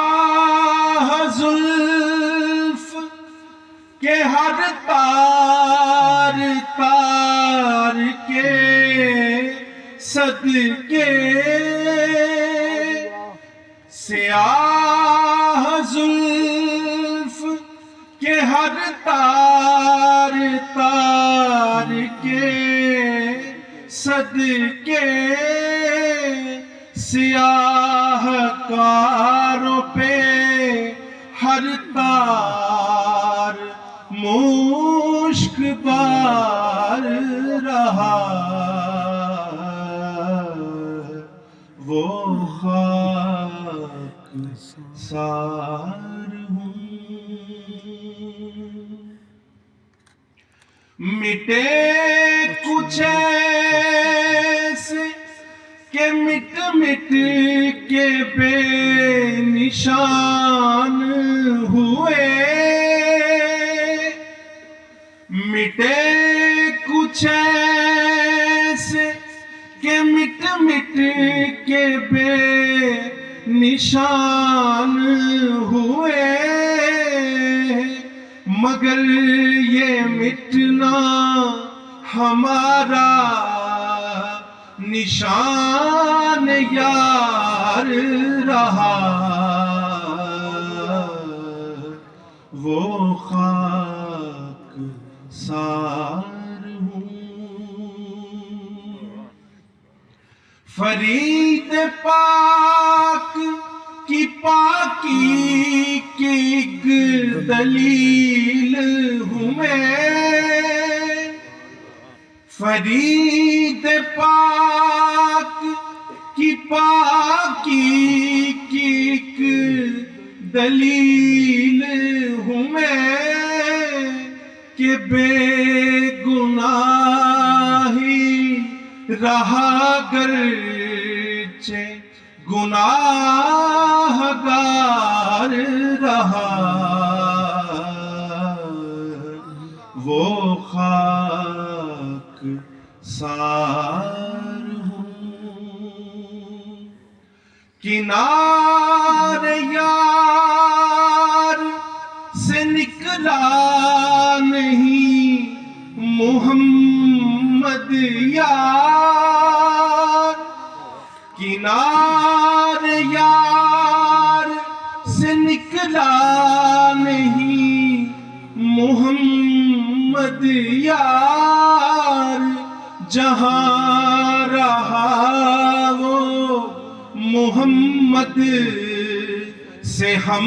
سیاہ زلف کے ہر تار تار کے صدقے، سیاہ زلف کے ہر تار تار کے صدقے، سیاہ کاروں پہ ہر تار مشک بار رہا، وہ خاک سار ہوں۔ مٹے کچھ ایسے کہ مٹ مٹ کے بے نشان ہوئے، مٹے کچھ ایسے کہ مٹ مٹ کے بے نشان ہوئے، مگر یہ مٹنا ہمارا نشان یار رہا، وہ خاک سار ہوں۔ فرید پاک کی پاکی کی ایک دلیل ہوں میں، فرید پاک کی پاکی کی ایک دلیل ہوں میں، کہ بے گناہی رہا گرچہ گناہ گار رہا، وہ خاک سار ہوں۔ کنار یار سے نکلا نہیں محمد یار، کنار یار سے نکلا نہیں محمد یار، جہاں رہا وہ محمد سے ہم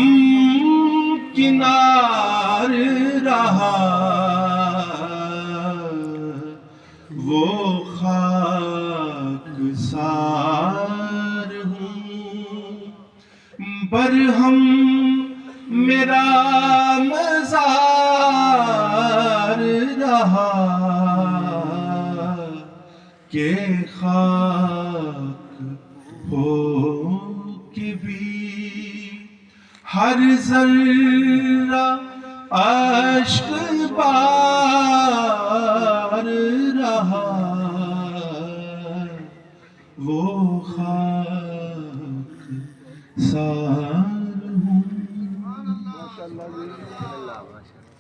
کنار رہا، وہ خاک سار ہوں۔ برہم میرا مزار رہا، کہ خاک ہو کے بھی ہر ذرہ اشک بار رہا، وہ خاک سار ہوں۔